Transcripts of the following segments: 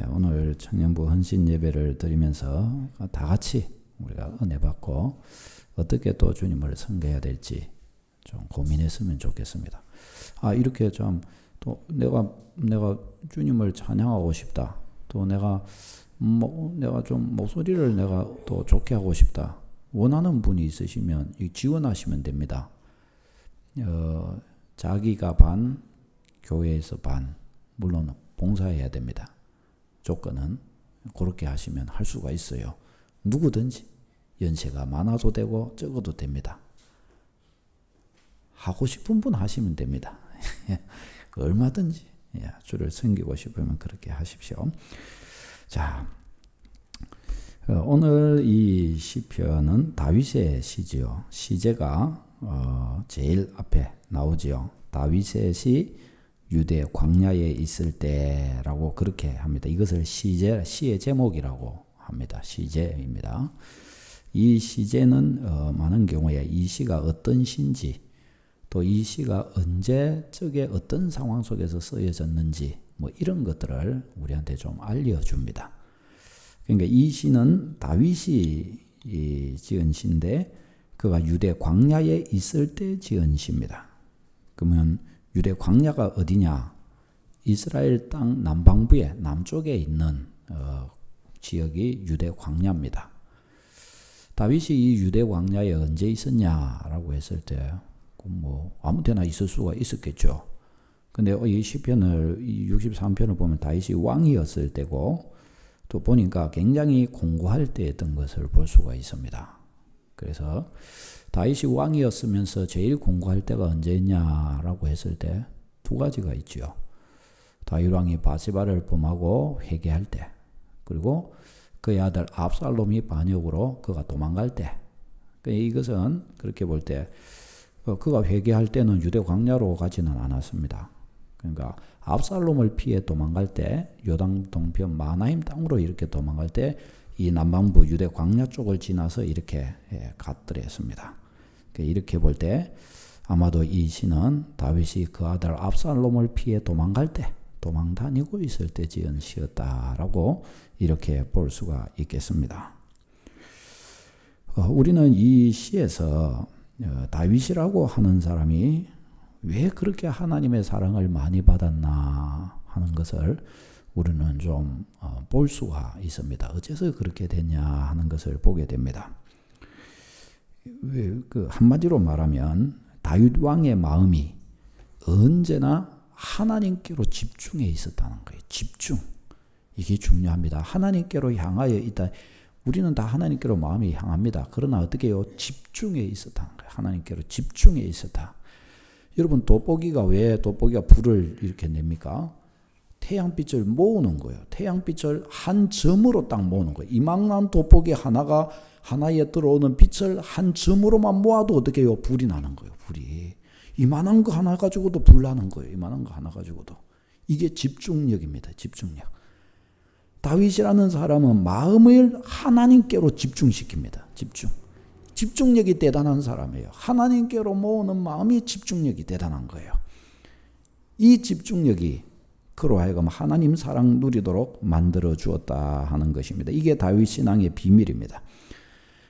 오늘 청년부 헌신 예배를 드리면서 다 같이 우리가 은혜 받고 어떻게 또 주님을 섬겨야 될지 좀 고민했으면 좋겠습니다. 이렇게 좀 또 내가 주님을 찬양하고 싶다. 또 내가 좀 목소리를 내가 더 좋게 하고 싶다. 원하는 분이 있으시면 지원하시면 됩니다. 자기가 반, 교회에서 반, 물론 봉사해야 됩니다. 조건은 그렇게 하시면 할 수가 있어요. 누구든지 연세가 많아도 되고 적어도 됩니다. 하고 싶은 분 하시면 됩니다. 얼마든지 주를 섬기고 싶으면 그렇게 하십시오. 자, 오늘 이 시편은 다윗의 시지요. 시제가 제일 앞에 나오지요. 다윗의 시 유대 광야에 있을 때라고 그렇게 합니다. 이것을 시의 제목이라고 합니다. 시제입니다. 이 시제는 많은 경우에 이 시가 어떤 시인지 또 이 시가 언제적에 어떤 상황 속에서 쓰여졌는지 이런 것들을 우리한테 좀 알려줍니다. 그러니까 이 시는 다윗이 지은 시인데 그가 유대 광야에 있을 때 지은 시입니다. 그러면 유대 광야가 어디냐? 이스라엘 땅 남방부에 남쪽에 있는 지역이 유대 광야입니다. 다윗이 이 유대 광야에 언제 있었냐라고 했을 때 아무 때나 있을 수가 있었겠죠. 근데 이 시편을, 이 63편을 보면 다윗이 왕이었을 때고 또 보니까 굉장히 공고할 때였던 것을 볼 수가 있습니다. 그래서 다윗이 왕이었으면서 제일 공고할 때가 언제였냐라고 했을 때 두 가지가 있죠. 다윗 왕이 바세바를 범하고 회개할 때, 그리고 그의 아들 압살롬이 반역으로 그가 도망갈 때. 이것은 그렇게 볼 때 그가 회개할 때는 유대 광야로 가지는 않았습니다. 그러니까 압살롬을 피해 도망갈 때 요단 동편 마나임 땅으로 이렇게 도망갈 때 이 남방부 유대 광야 쪽을 지나서 이렇게 갔더랬습니다. 이렇게 볼 때 아마도 이 시는 다윗이 그 아들 압살롬을 피해 도망갈 때, 도망 다니고 있을 때 지은 시였다라고 이렇게 볼 수가 있겠습니다. 우리는 이 시에서 다윗이라고 하는 사람이 왜 그렇게 하나님의 사랑을 많이 받았나 하는 것을 우리는 좀 볼 수가 있습니다. 어째서 그렇게 됐냐 하는 것을 보게 됩니다. 한마디로 말하면 다윗 왕의 마음이 언제나 하나님께로 집중해 있었다는 거예요. 집중. 이게 중요합니다. 하나님께로 향하여 있다. 우리는 다 하나님께로 마음이 향합니다. 그러나 어떻게 해요? 집중해 있었다는 거예요. 하나님께로 집중해 있었다. 여러분, 돋보기가 왜 돋보기가 불을 이렇게 냅니까? 태양빛을 모으는 거예요. 태양빛을 한 점으로 딱 모으는 거예요. 이만한 돋보기 하나에 들어오는 빛을 한 점으로만 모아도 어떻게 해요? 불이 나는 거예요. 불이. 이만한 거 하나 가지고도 불 나는 거예요. 이만한 거 하나 가지고도. 이게 집중력입니다. 집중력. 다윗이라는 사람은 마음을 하나님께로 집중시킵니다. 집중. 집중력이 대단한 사람이에요. 하나님께로 모으는 마음이 집중력이 대단한 거예요. 이 집중력이 그로 하여금 하나님 사랑 누리도록 만들어 주었다 하는 것입니다. 이게 다윗 신앙의 비밀입니다.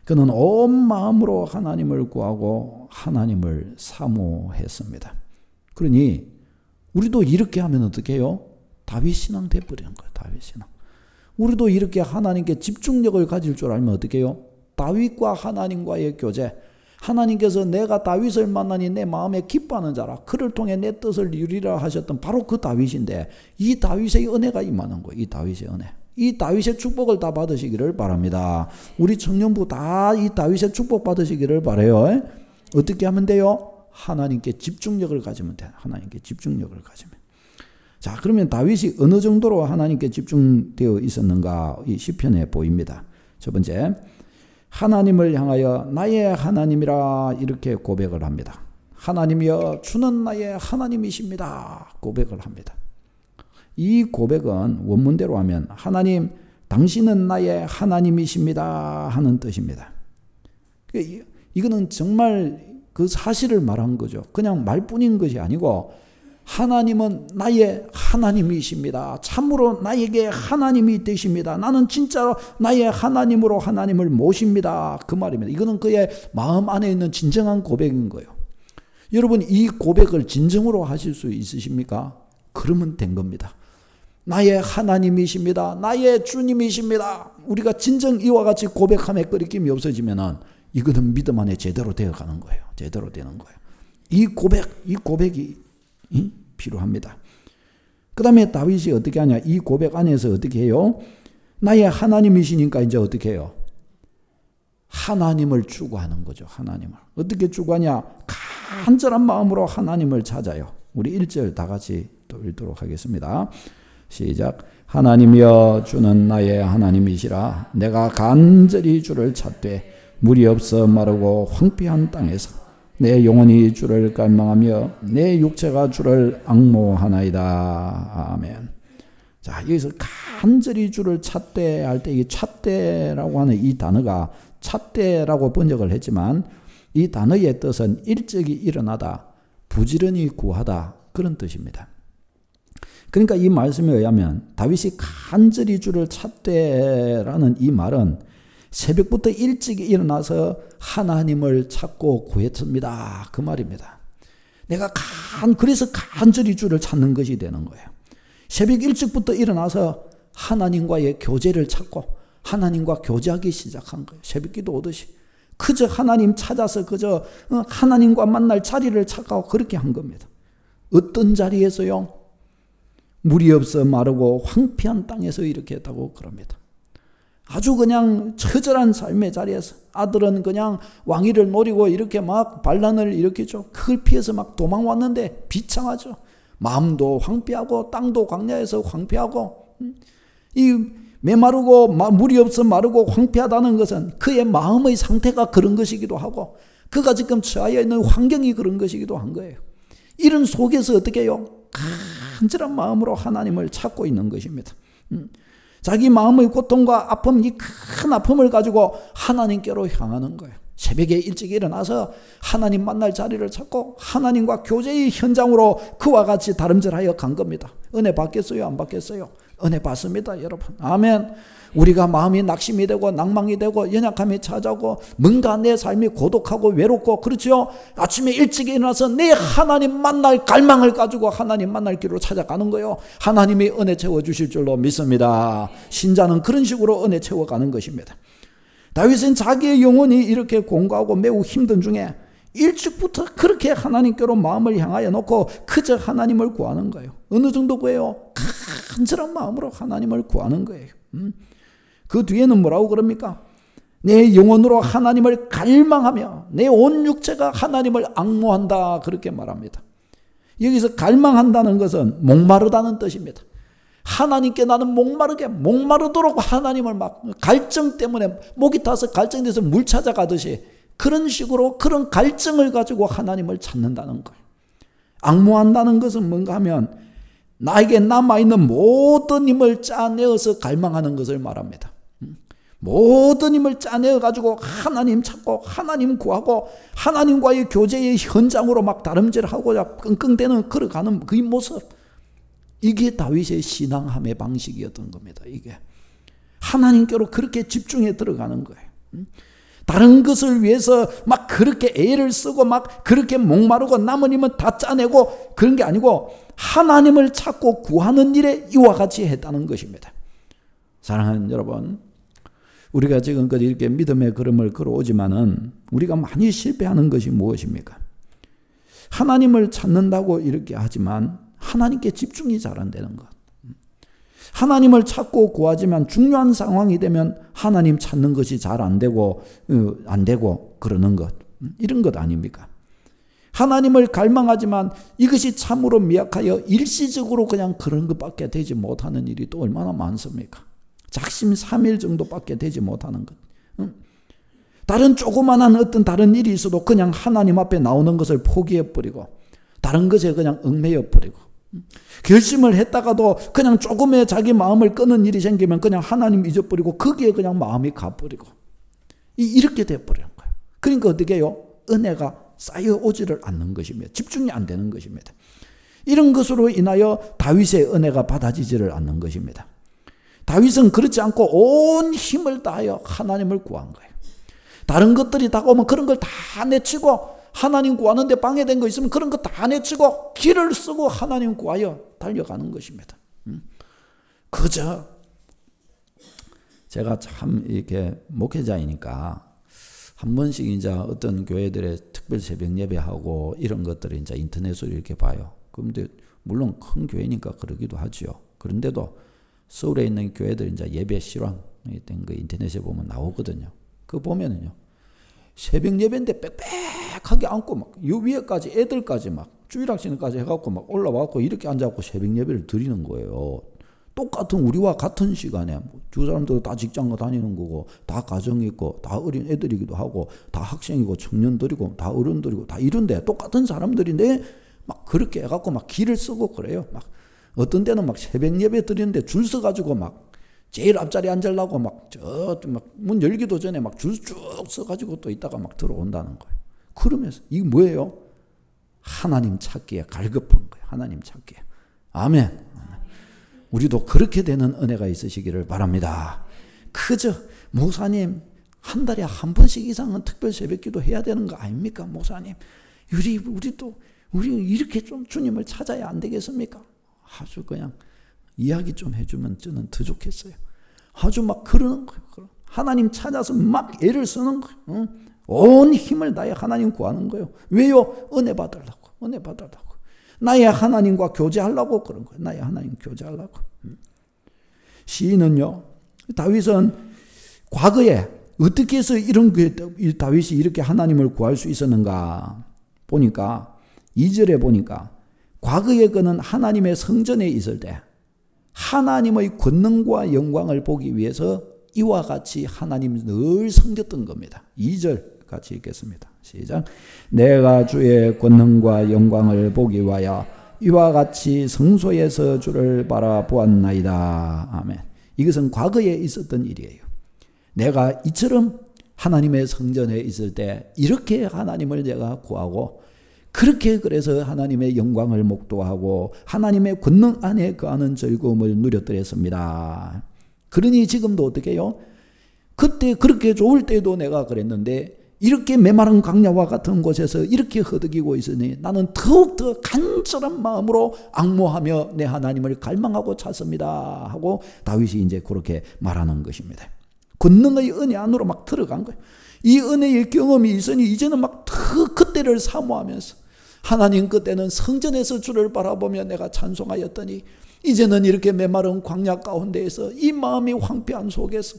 그는 온 마음으로 하나님을 구하고 하나님을 사모했습니다. 그러니 우리도 이렇게 하면 어떻게 해요? 다윗 신앙 돼버리는 거예요. 다윗 신앙. 우리도 이렇게 하나님께 집중력을 가질 줄 알면 어떻게 해요? 다윗과 하나님과의 교제. 하나님께서 내가 다윗을 만나니 내 마음에 기뻐하는 자라. 그를 통해 내 뜻을 이루리라 하셨던 바로 그 다윗인데 이 다윗의 은혜가 임하는 거예요. 이 다윗의 은혜. 이 다윗의 축복을 다 받으시기를 바랍니다. 우리 청년부 다 이 다윗의 축복 받으시기를 바라요. 어떻게 하면 돼요? 하나님께 집중력을 가지면 돼요. 하나님께 집중력을 가지면. 자, 그러면 다윗이 어느 정도로 하나님께 집중되어 있었는가 이 시편에 보입니다. 첫 번째, 하나님을 향하여 나의 하나님이라 이렇게 고백을 합니다. 하나님이여 주는 나의 하나님이십니다. 고백을 합니다. 이 고백은 원문대로 하면 하나님 당신은 나의 하나님이십니다 하는 뜻입니다. 이거는 정말 그 사실을 말한 거죠. 그냥 말뿐인 것이 아니고 하나님은 나의 하나님이십니다. 참으로 나에게 하나님이 되십니다. 나는 진짜로 나의 하나님으로 하나님을 모십니다. 그 말입니다. 이거는 그의 마음 안에 있는 진정한 고백인 거예요. 여러분, 이 고백을 진정으로 하실 수 있으십니까? 그러면 된 겁니다. 나의 하나님이십니다. 나의 주님이십니다. 우리가 진정 이와 같이 고백함에 끄리낌이 없어지면은 이거는 믿음 안에 제대로 되어가는 거예요. 제대로 되는 거예요. 이 고백이 필요합니다. 그 다음에 다윗이 어떻게 하냐? 이 고백 안에서 어떻게 해요? 나의 하나님이시니까 이제 어떻게 해요? 하나님을 추구하는 거죠. 하나님을. 어떻게 추구하냐? 간절한 마음으로 하나님을 찾아요. 우리 1절 다 같이 또 읽도록 하겠습니다. 시작. 하나님이여 주는 나의 하나님이시라. 내가 간절히 주를 찾되 물이 없어 마르고 황폐한 땅에서 내 영혼이 주를 갈망하며 내 육체가 주를 앙모하나이다. 아멘. 자, 여기서 간절히 주를 찾되 할 때 이 찾되라고 하는 이 단어가 찾되라고 번역을 했지만 이 단어의 뜻은 일찍이 일어나다, 부지런히 구하다 그런 뜻입니다. 그러니까 이 말씀에 의하면 다윗이 간절히 주를 찾되라는 이 말은 새벽부터 일찍 일어나서 하나님을 찾고 구했습니다. 그 말입니다. 그래서 간절히 주를 찾는 것이 되는 거예요. 새벽 일찍부터 일어나서 하나님과의 교제를 찾고 하나님과 교제하기 시작한 거예요. 새벽 기도 오듯이. 그저 하나님 찾아서 그저 하나님과 만날 자리를 찾고 그렇게 한 겁니다. 어떤 자리에서요? 물이 없어 마르고 황폐한 땅에서 이렇게 했다고 그럽니다. 아주 그냥 처절한 삶의 자리에서 아들은 그냥 왕위를 노리고 이렇게 막 반란을 일으키죠. 그걸 피해서 막 도망왔는데 비참하죠. 마음도 황폐하고 땅도 광야에서 황폐하고 이 메마르고 물이 없어 마르고 황폐하다는 것은 그의 마음의 상태가 그런 것이기도 하고 그가 지금 처하여 있는 환경이 그런 것이기도 한 거예요. 이런 속에서 어떻게 해요? 간절한 마음으로 하나님을 찾고 있는 것입니다. 자기 마음의 고통과 아픔, 이 큰 아픔을 가지고 하나님께로 향하는 거예요. 새벽에 일찍 일어나서 하나님 만날 자리를 찾고 하나님과 교제의 현장으로 그와 같이 다름질하여 간 겁니다. 은혜 받겠어요? 안 받겠어요? 은혜 받습니다, 여러분. 아멘. 우리가 마음이 낙심이 되고 낭망이 되고 연약함이 찾아오고 뭔가 내 삶이 고독하고 외롭고 그렇죠. 아침에 일찍 일어나서 내 하나님 만날 갈망을 가지고 하나님 만날 길로 찾아가는 거예요. 하나님이 은혜 채워주실 줄로 믿습니다. 신자는 그런 식으로 은혜 채워가는 것입니다. 다윗은 자기의 영혼이 이렇게 공고하고 매우 힘든 중에 일찍부터 그렇게 하나님께로 마음을 향하여 놓고 그저 하나님을 구하는 거예요. 어느 정도 구해요? 간절한 마음으로 하나님을 구하는 거예요. 그 뒤에는 뭐라고 그럽니까? 내 영혼으로 하나님을 갈망하며 내 온 육체가 하나님을 앙모한다 그렇게 말합니다. 여기서 갈망한다는 것은 목마르다는 뜻입니다. 하나님께 나는 목마르도록 하나님을 막 갈증 때문에 목이 타서 갈증돼서 물 찾아가듯이 그런 식으로 그런 갈증을 가지고 하나님을 찾는다는 거예요. 앙모한다는 것은 뭔가 하면 나에게 남아있는 모든 힘을 짜내어서 갈망하는 것을 말합니다. 모든 힘을 짜내어 가지고 하나님 찾고 하나님 구하고 하나님과의 교제의 현장으로 막 다름질하고 끙끙대는 걸어가는 그 모습, 이게 다윗의 신앙함의 방식이었던 겁니다. 이게 하나님께로 그렇게 집중해 들어가는 거예요. 다른 것을 위해서 막 그렇게 애를 쓰고 막 그렇게 목마르고 남은 힘은 다 짜내고 그런 게 아니고 하나님을 찾고 구하는 일에 이와 같이 했다는 것입니다. 사랑하는 여러분, 우리가 지금까지 이렇게 믿음의 걸음을 걸어오지만은 우리가 많이 실패하는 것이 무엇입니까? 하나님을 찾는다고 이렇게 하지만 하나님께 집중이 잘 안 되는 것. 하나님을 찾고 구하지만 중요한 상황이 되면 하나님 찾는 것이 잘 안 되고 그러는 것. 이런 것 아닙니까? 하나님을 갈망하지만 이것이 참으로 미약하여 일시적으로 그냥 그런 것밖에 되지 못하는 일이 또 얼마나 많습니까? 작심 3일 정도밖에 되지 못하는 것. 다른 조그만한 어떤 다른 일이 있어도 그냥 하나님 앞에 나오는 것을 포기해버리고 다른 것에 그냥 얽매여버리고 결심을 했다가도 그냥 조금의 자기 마음을 끄는 일이 생기면 그냥 하나님 잊어버리고 거기에 그냥 마음이 가버리고 이렇게 돼버리는 거예요. 그러니까 어떻게 해요? 은혜가 쌓여오지를 않는 것입니다. 집중이 안 되는 것입니다. 이런 것으로 인하여 다윗의 은혜가 받아지지를 않는 것입니다. 다윗은 그렇지 않고 온 힘을 다하여 하나님을 구한 거예요. 다른 것들이 다가오면 그런 걸 다 내치고, 하나님 구하는데 방해된 거 있으면 그런 거 다 내치고 길을 쓰고 하나님 구하여 달려가는 것입니다. 그저 제가 참 이렇게 목회자이니까 한 번씩 이제 어떤 교회들의 특별 새벽 예배하고 이런 것들을 이제 인터넷으로 이렇게 봐요. 그런데 물론 큰 교회니까 그러기도 하죠. 그런데도 서울에 있는 교회들 이제 예배 실황 된 거 인터넷에 보면 나오거든요. 그거 보면은요, 새벽 예배인데 빽빽하게 앉고 막 요 위에까지 애들까지 막 주일학생까지 해갖고 막 올라와갖고 이렇게 앉아갖고 새벽 예배를 드리는 거예요. 똑같은 우리와 같은 시간에 두 사람들 다 직장 다니는 거고, 다 가정이 있고, 다 어린 애들이기도 하고, 다 학생이고 청년들이고, 다 어른들이고, 다 이런데 똑같은 사람들인데 막 그렇게 해갖고 막 길을 쓰고 그래요. 막 어떤 때는 막 새벽 예배 드리는데 줄 서가지고 막 제일 앞자리에 앉으려고 막 문 열기도 전에 막 줄 쭉 서가지고 또 있다가 막 들어온다는 거예요. 그러면서 이게 뭐예요? 하나님 찾기에 갈급한 거예요. 하나님 찾기에. 아멘. 우리도 그렇게 되는 은혜가 있으시기를 바랍니다. 그저 목사님 한 달에 한 번씩 이상은 특별 새벽기도 해야 되는 거 아닙니까? 목사님 우리 이렇게 좀 주님을 찾아야 안 되겠습니까? 아주 그냥 이야기 좀 해주면 저는 더 좋겠어요. 아주 막 그러는 거예요. 하나님 찾아서 막 애를 쓰는 거예요. 온 힘을 다해 하나님 구하는 거예요. 왜요? 은혜 받으려고. 은혜 받으려고. 나의 하나님과 교제하려고 그런 거예요. 나의 하나님 교제하려고. 시인은요, 다윗은 과거에 어떻게 해서 다윗이 이렇게 하나님을 구할 수 있었는가 보니까 2절에 보니까 과거에 그는 하나님의 성전에 있을 때 하나님의 권능과 영광을 보기 위해서 이와 같이 하나님을 늘 섬겼던 겁니다. 2절 같이 읽겠습니다. 시작. 내가 주의 권능과 영광을 보기 위하여 이와 같이 성소에서 주를 바라보았나이다. 아멘. 이것은 과거에 있었던 일이에요. 내가 이처럼 하나님의 성전에 있을 때 이렇게 하나님을 내가 구하고, 그렇게 그래서 하나님의 영광을 목도하고 하나님의 권능 안에 거하는 즐거움을 누렸더랬습니다. 그러니 지금도 어떻게 해요? 그때 그렇게 좋을 때도 내가 그랬는데 이렇게 메마른 광야와 같은 곳에서 이렇게 허덕이고 있으니 나는 더욱더 간절한 마음으로 앙모하며 내 하나님을 갈망하고 찾습니다 하고 다윗이 이제 그렇게 말하는 것입니다. 권능의 은혜 안으로 막 들어간 거예요. 이 은혜의 경험이 있으니 이제는 막 그때를 사모하면서, 하나님 그때는 성전에서 주를 바라보며 내가 찬송하였더니 이제는 이렇게 메마른 광야 가운데에서 이 마음이 황폐한 속에서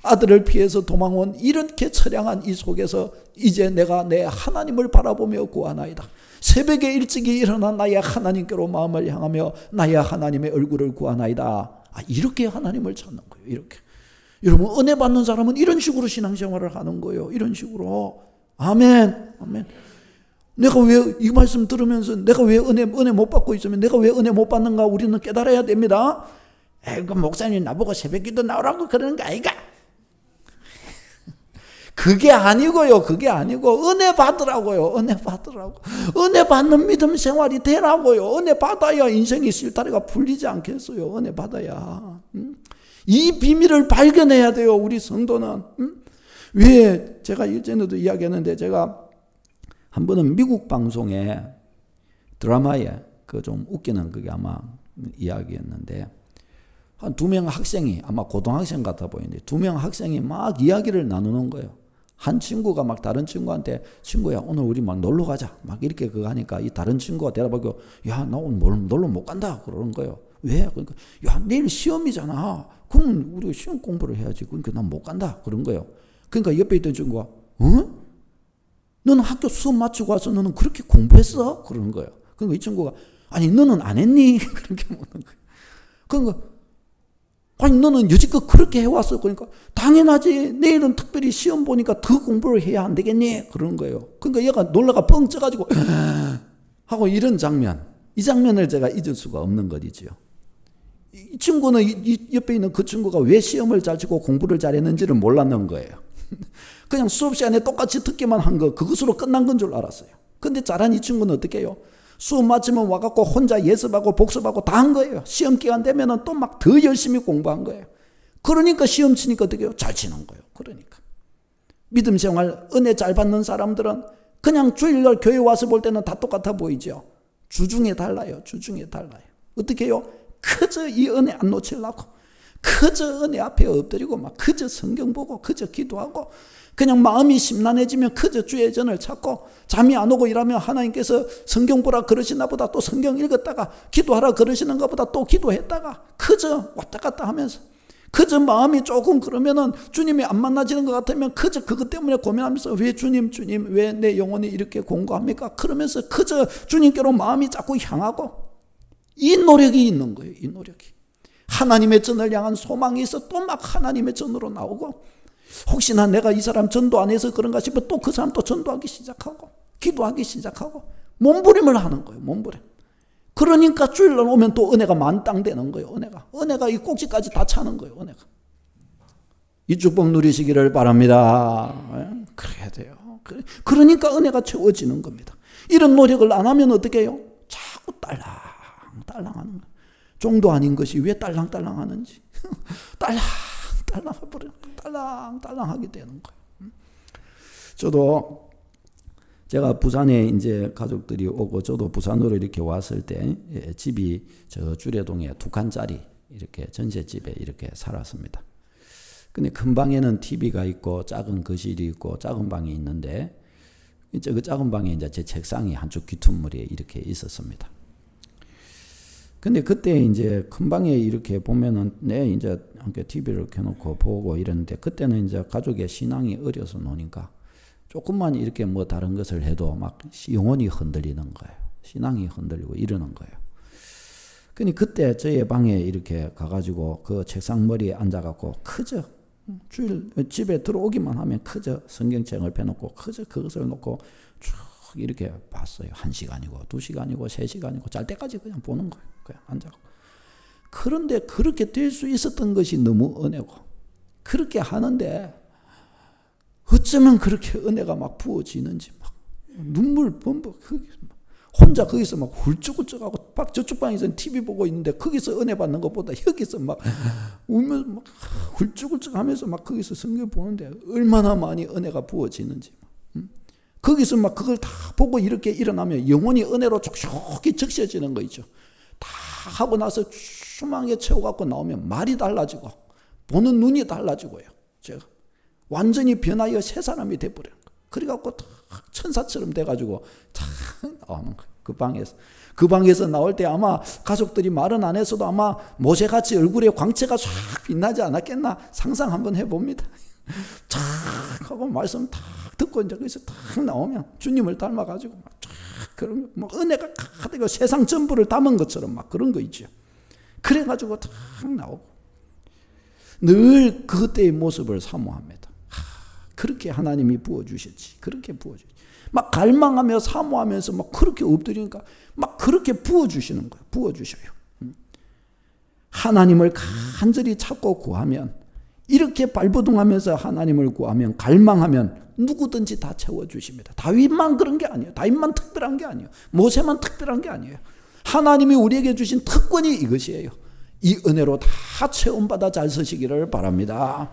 아들을 피해서 도망온 이렇게 처량한 이 속에서 이제 내가 내 하나님을 바라보며 구하나이다. 새벽에 일찍이 일어나 나의 하나님께로 마음을 향하며 나의 하나님의 얼굴을 구하나이다. 이렇게 하나님을 찾는 거예요. 이렇게. 여러분, 은혜 받는 사람은 이런 식으로 신앙생활을 하는 거예요. 이런 식으로. 아멘. 아멘. 내가 왜 이 말씀 들으면서 내가 왜 은혜 못 받고 있으면 내가 왜 은혜 못 받는가 우리는 깨달아야 됩니다. 그 목사님 나보고 새벽기도 나오라고 그러는 거 아이가? 그게 아니고요. 그게 아니고 은혜 받으라고요. 은혜 받으라고. 은혜 받는 믿음 생활이 되라고요. 은혜 받아야 인생의 실타래가 풀리지 않겠어요. 은혜 받아야. 이 비밀을 발견해야 돼요. 우리 성도는. 왜 제가 일전에도 이야기했는데, 제가 한 번은 미국 방송에 드라마에 그 좀 웃기는 그게 아마 이야기였는데, 한 2명 학생이 아마 고등학생 같아 보이는데 2명 학생이 막 이야기를 나누는 거예요. 한 친구가 막 다른 친구한테, 친구야 오늘 우리 막 놀러 가자 막 이렇게 그거 하니까 이 다른 친구가 대답하고, 야 나 오늘 놀러 못 간다 그러는 거예요. 왜? 그러니까 야 내일 시험이잖아. 그럼 우리가 시험 공부를 해야지. 그러니까 난 못 간다 그런 거예요. 그러니까 옆에 있던 친구가 너는 학교 수업 마치고 와서 너는 그렇게 공부했어? 그러는 거예요. 그러니까 이 친구가 아니 너는 안 했니? 그렇게 묻는 거예요. 그러니까 아니 너는 여지껏 그렇게 해왔어. 그러니까 당연하지. 내일은 특별히 시험 보니까 더 공부를 해야 안 되겠니? 그러는 거예요. 그러니까 얘가 놀라가 뻥 쪄가지고 하고 이런 장면, 이 장면을 제가 잊을 수가 없는 것이지요. 이 친구는 이 옆에 있는 그 친구가 왜 시험을 잘 치고 공부를 잘했는지를 몰랐는 거예요. 그냥 수업 시간에 똑같이 듣기만 한 거, 그것으로 끝난 건 줄 알았어요. 근데 잘한 이 친구는 어떻게 해요? 수업 마치면 와갖고 혼자 예습하고 복습하고 다 한 거예요. 시험 기간 되면은 또 막 더 열심히 공부한 거예요. 그러니까 시험 치니까 어떻게 해요? 잘 치는 거예요. 그러니까. 믿음 생활, 은혜 잘 받는 사람들은 그냥 주일날 교회 와서 볼 때는 다 똑같아 보이죠. 주중에 달라요. 주중에 달라요. 어떻게 해요? 그저 이 은혜 안 놓치려고 그저 은혜 앞에 엎드리고 막 그저 성경 보고 그저 기도하고 그냥 마음이 심란해지면 그저 주의 전을 찾고 잠이 안 오고 이러면 하나님께서 성경 보라 그러시나 보다 또 성경 읽었다가 기도하라 그러시는 것보다 또 기도했다가 그저 왔다 갔다 하면서 그저 마음이 조금 그러면은 주님이 안 만나지는 것 같으면 그저 그것 때문에 고민하면서 왜 주님 왜 내 영혼이 이렇게 공고합니까? 그러면서 그저 주님께로 마음이 자꾸 향하고 이 노력이 있는 거예요. 이 노력이. 하나님의 전을 향한 소망이 있어 또 막 하나님의 전으로 나오고 혹시나 내가 이 사람 전도 안 해서 그런가 싶어 또 그 사람 또 전도하기 시작하고 기도하기 시작하고 몸부림을 하는 거예요. 몸부림. 그러니까 주일날 오면 또 은혜가 만땅되는 거예요. 은혜가 이 꼭지까지 다 차는 거예요. 은혜가. 이 축복 누리시기를 바랍니다. 그래야 돼요. 그러니까 은혜가 채워지는 겁니다. 이런 노력을 안 하면 어떻게 해요? 자꾸 딸랑하는 거예요. 종도 아닌 것이 왜 딸랑딸랑 하는지. 딸랑하게 되는 거예요. 저도 제가 부산에 이제 가족들이 오고 저도 부산으로 이렇게 왔을 때 집이 저 주례동에 2칸짜리 이렇게 전셋집에 이렇게 살았습니다. 근데 큰 방에는 TV가 있고 작은 거실이 있고 작은 방이 있는데 이제 그 작은 방에 이제 제 책상이 한쪽 귀퉁물에 이렇게 있었습니다. 근데 그때 이제 큰 방에 이렇게 보면은 이제 함께 TV를 켜놓고 보고 이랬는데 그때는 이제 가족의 신앙이 어려서 노니까 조금만 이렇게 뭐 다른 것을 해도 막 영혼이 흔들리는 거예요. 신앙이 흔들리고 이러는 거예요. 근데 그때 저희 방에 이렇게 가가지고 그 책상 머리에 앉아갖고 그저 주일 집에 들어오기만 하면 그저 성경책을 펴놓고 그저 그것을 놓고 쭉 이렇게 봤어요. 1시간이고 2시간이고 3시간이고 잘 때까지 그냥 보는 거예요. 그냥 앉아갖고. 그런데 그렇게 될 수 있었던 것이 너무 은혜고 그렇게 하는데 어쩌면 그렇게 은혜가 막 부어지는지 막 눈물 범벅 혼자 거기서 막 훌쩍훌쩍하고 막 저쪽 방에서는 TV 보고 있는데 거기서 은혜 받는 것보다 여기서 막 울면서 막 훌쩍훌쩍하면서 막 거기서 성경 보는데 얼마나 많이 은혜가 부어지는지 거기서 막 그걸 다 보고 이렇게 일어나면 영혼이 은혜로 촉촉히 적셔지는 거 있죠. 다 하고 나서 추망에 채워갖고 나오면 말이 달라지고 보는 눈이 달라지고요. 제가 완전히 변하여 새 사람이 돼버려요. 그래갖고 다 천사처럼 돼가지고 탁 나오는 거예요. 그 방에서 나올 때 아마 가족들이 말은 안 했어도 아마 모세같이 얼굴에 광채가 쫙 빛나지 않았겠나 상상 한번 해봅니다. 쫙 하고 말씀 탁 듣고 이제 거기서 탁 나오면 주님을 닮아가지고 쫙 그런 뭐 은혜가 가득 세상 전부를 담은 것처럼 막 그런 거 있죠. 그래가지고 탁 나오고 늘 그때의 모습을 사모합니다. 그렇게 하나님이 부어주셨지. 그렇게 부어주셨지. 막 갈망하며 사모하면서 막 그렇게 엎드리니까 막 그렇게 부어주시는 거예요. 부어주셔요. 하나님을 간절히 찾고 구하면 이렇게 발버둥하면서 하나님을 구하면 갈망하면 누구든지 다 채워주십니다. 다윗만 그런 게 아니에요. 다윗만 특별한 게 아니에요. 모세만 특별한 게 아니에요. 하나님이 우리에게 주신 특권이 이것이에요. 이 은혜로 다 체험받아 잘 서시기를 바랍니다.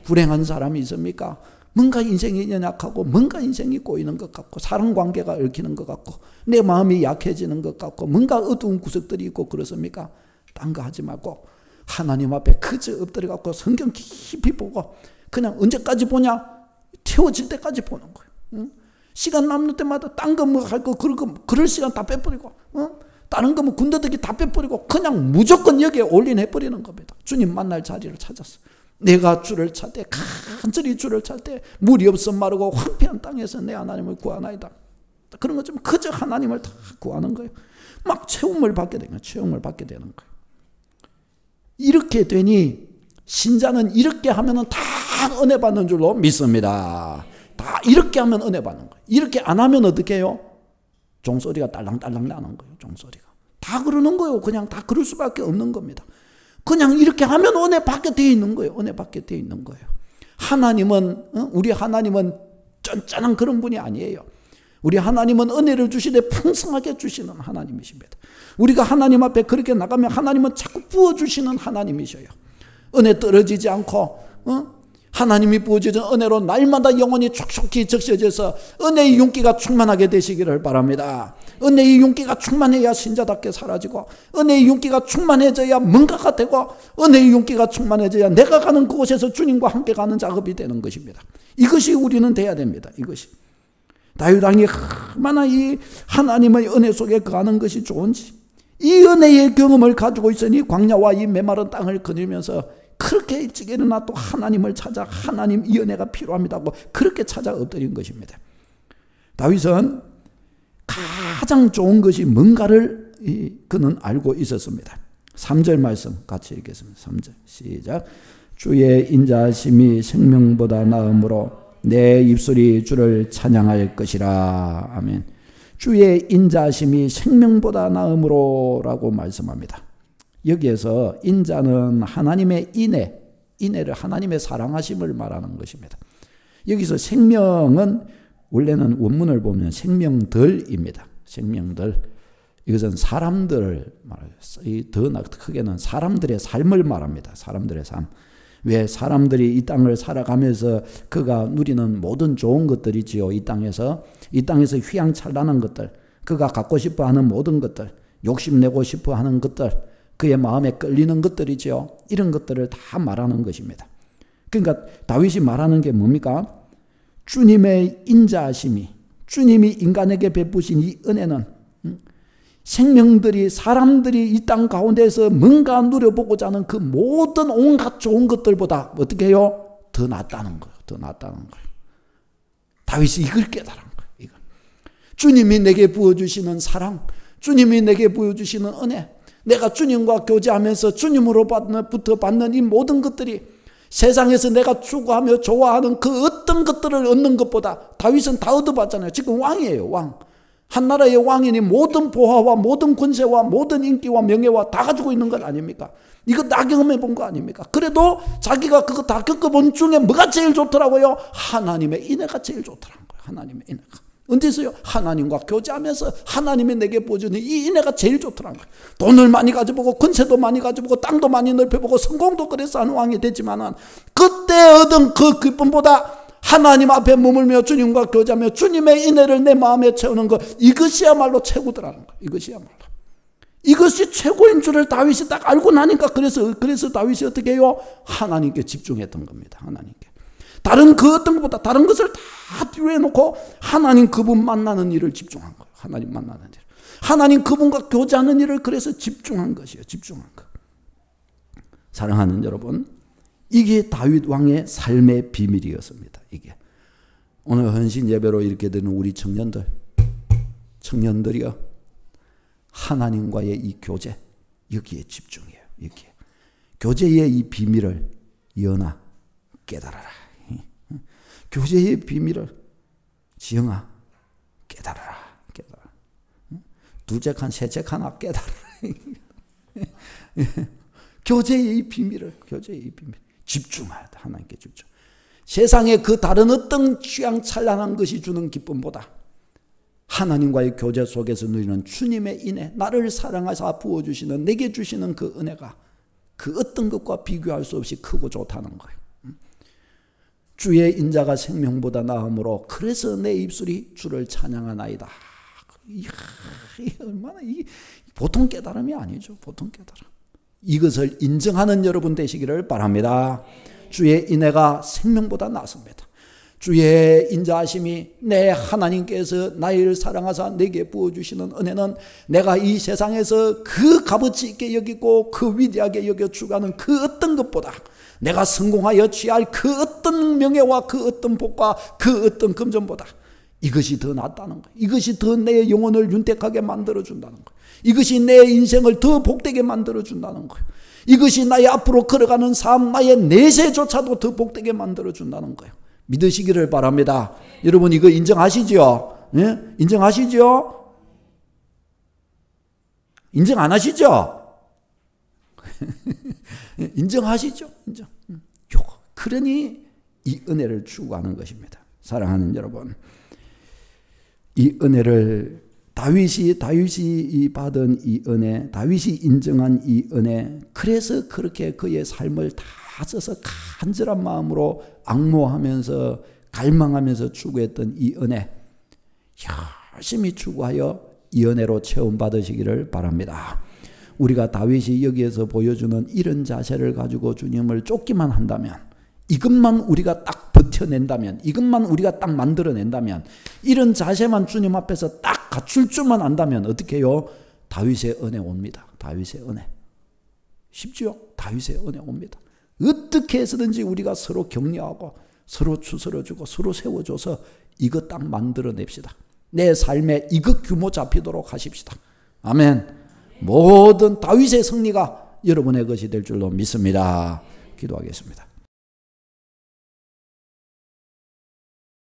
불행한 사람이 있습니까? 뭔가 인생이 연약하고 뭔가 인생이 꼬이는 것 같고 사랑관계가 얽히는 것 같고 내 마음이 약해지는 것 같고 뭔가 어두운 구석들이 있고 그렇습니까? 딴 거 하지 말고 하나님 앞에 그저 엎드려 갖고 성경 깊이 보고 그냥 언제까지 보냐? 태워질 때까지 보는 거예요. 응? 시간 남는 때마다 딴 거 뭐 할 거 그럴 시간 다 빼버리고 다른 거 뭐 군더더기 다 빼버리고 그냥 무조건 여기에 올인해버리는 겁니다. 주님 만날 자리를 찾았어. 내가 주를 찾 때 간절히 주를 찾 때 물이 없어 마르고 황폐한 땅에서 내 하나님을 구하나이다. 그런 것좀 그저 하나님을 다 구하는 거예요. 막 체험을 받게 되는 거예요. 체험을 받게 되는 거예요. 이렇게 되니 신자는 이렇게 하면은 다 은혜 받는 줄로 믿습니다. 다 이렇게 하면 은혜 받는 거예요. 이렇게 안 하면 어떻게 해요? 종소리가 딸랑딸랑 나는 거예요. 종소리가. 다 그러는 거예요. 그냥 다 그럴 수밖에 없는 겁니다. 그냥 이렇게 하면 은혜 받게 되어 있는 거예요. 은혜 받게 되어 있는 거예요. 하나님은 우리 하나님은 쫀쫀한 그런 분이 아니에요. 우리 하나님은 은혜를 주시되 풍성하게 주시는 하나님이십니다. 우리가 하나님 앞에 그렇게 나가면 하나님은 자꾸 부어주시는 하나님이셔요. 은혜 떨어지지 않고 하나님이 부어주신 은혜로 날마다 영혼이 촉촉히 적셔져서 은혜의 윤기가 충만하게 되시기를 바랍니다. 은혜의 윤기가 충만해야 신자답게 사라지고, 은혜의 윤기가 충만해져야 뭔가가 되고, 은혜의 윤기가 충만해져야 내가 가는 그곳에서 주님과 함께 가는 작업이 되는 것입니다. 이것이 우리는 돼야 됩니다. 이것이 다윗 왕이 얼마나 이 하나님의 은혜 속에 거하는 것이 좋은지, 이 은혜의 경험을 가지고 있으니 광야와 이 메마른 땅을 거닐면서 그렇게 일찍 일어나 또 하나님을 찾아, 하나님 이 은혜가 필요합니다고 그렇게 찾아 엎드린 것입니다. 다윗은 가장 좋은 것이 뭔가를 그는 알고 있었습니다. 3절 말씀 같이 읽겠습니다. 3절 시작. 주의 인자하심이 생명보다 나음으로 내 입술이 주를 찬양할 것이라. 아멘. 주의 인자하심이 생명보다 나음으로 라고 말씀합니다. 여기에서 인자는 하나님의 인애를, 하나님의 사랑하심을 말하는 것입니다. 여기서 생명은 원래는 원문을 보면 생명들입니다. 생명들. 이것은 사람들을 말해요. 더 크게는 사람들의 삶을 말합니다. 사람들의 삶. 왜 사람들이 이 땅을 살아가면서 그가 누리는 모든 좋은 것들이지요. 이 땅에서 휘황찬란한 것들, 그가 갖고 싶어하는 모든 것들, 욕심내고 싶어하는 것들, 그의 마음에 끌리는 것들이지요. 이런 것들을 다 말하는 것입니다. 그러니까 다윗이 말하는 게 뭡니까? 주님의 인자하심이, 주님이 인간에게 베푸신 이 은혜는 생명들이, 사람들이 이 땅 가운데서 뭔가 누려보고자 하는 그 모든 온갖 좋은 것들보다 어떻게 해요? 더 낫다는 거예요. 더 낫다는 거예요. 다윗이 이걸 깨달은 거예요. 이걸. 주님이 내게 부어주시는 사랑, 주님이 내게 부어주시는 은혜, 내가 주님과 교제하면서 주님으로부터 받는 이 모든 것들이 세상에서 내가 추구하며 좋아하는 그 어떤 것들을 얻는 것보다, 다윗은 다 얻어봤잖아요. 지금 왕이에요. 왕. 한 나라의 왕이니 모든 보화와 모든 권세와 모든 인기와 명예와 다 가지고 있는 것 아닙니까? 이거 다 경험해 본 거 아닙니까? 그래도 자기가 그거 다 겪어본 중에 뭐가 제일 좋더라고요? 하나님의 인애가 제일 좋더라는 거예요. 하나님의 인애가. 언제서요? 하나님과 교제하면서 하나님이 내게 보여주는 이 인애가 제일 좋더라는 거예요. 돈을 많이 가져보고 권세도 많이 가져보고 땅도 많이 넓혀보고 성공도 그래서 하는 왕이 됐지만은 그때 얻은 그 기쁨보다 하나님 앞에 머물며 주님과 교제하며 주님의 인애를 내 마음에 채우는 것, 이것이야말로 최고더라는 거예요. 이것이야말로. 이것이 최고인 줄을 다윗이 딱 알고 나니까 그래서 다윗이 어떻게 해요? 하나님께 집중했던 겁니다. 하나님께. 다른 그 어떤 것보다 다른 것을 다 뒤에 놓고 하나님 그분 만나는 일을 집중한 거예요. 하나님 만나는 일. 하나님 그분과 교제하는 일을 그래서 집중한 것이에요. 집중한 것. 사랑하는 여러분, 이게 다윗 왕의 삶의 비밀이었습니다. 이게. 오늘 헌신 예배로 이렇게 되는 우리 청년들이요. 하나님과의 이 교제, 여기에 집중해요. 여기에. 교제의 이 비밀을 연아 깨달아라. 교제의 비밀을 지영아 깨달아라. 둘째 칸, 셋째 칸아 깨달아라. 교제의 비밀을, 교제의 비밀. 집중해야 돼. 하나님께 집중. 세상에 그 다른 어떤 취향찬란한 것이 주는 기쁨보다 하나님과의 교제 속에서 누리는 주님의 인애, 나를 사랑하사 부어주시는, 내게 주시는 그 은혜가 그 어떤 것과 비교할 수 없이 크고 좋다는 거예요. 주의 인자가 생명보다 나음으로 그래서 내 입술이 주를 찬양하나이다. 이야, 얼마나 보통 깨달음이 아니죠. 보통 깨달음. 이것을 인정하는 여러분 되시기를 바랍니다. 주의 인애가 생명보다 낫습니다. 주의 인자하심이, 내 하나님께서 나를 사랑하사 내게 부어주시는 은혜는 내가 이 세상에서 그 값어치 있게 여기고 그 위대하게 여겨 추구하는 그 어떤 것보다, 내가 성공하여 취할 그 어떤 명예와 그 어떤 복과 그 어떤 금전보다 이것이 더 낫다는 거예요. 이것이 더 내 영혼을 윤택하게 만들어준다는 거예요. 이것이 내 인생을 더 복되게 만들어준다는 거예요. 이것이 나의 앞으로 걸어가는 삶, 나의 내세조차도 더 복되게 만들어준다는 거예요. 믿으시기를 바랍니다. 여러분 이거 인정하시죠? 예? 인정하시죠? 인정 안 하시죠? 인정하시죠? 인정. 그러니 이 은혜를 추구하는 것입니다. 사랑하는 여러분, 이 은혜를 다윗이 받은 이 은혜, 다윗이 인정한 이 은혜, 그래서 그렇게 그의 삶을 다 써서 간절한 마음으로 앙모하면서 갈망하면서 추구했던 이 은혜, 열심히 추구하여 이 은혜로 체험받으시기를 바랍니다. 우리가 다윗이 여기에서 보여주는 이런 자세를 가지고 주님을 쫓기만 한다면, 이것만 우리가 딱 버텨낸다면, 이것만 우리가 딱 만들어낸다면, 이런 자세만 주님 앞에서 딱 갖출 줄만 안다면 어떻게 해요? 다윗의 은혜 옵니다. 다윗의 은혜. 쉽지요? 다윗의 은혜 옵니다. 어떻게 해서든지 우리가 서로 격려하고 서로 추스러주고 서로 세워줘서 이거 딱 만들어냅시다. 내 삶에 이것 규모 잡히도록 하십시다. 아멘. 모든 다윗의 승리가 여러분의 것이 될 줄로 믿습니다. 기도하겠습니다.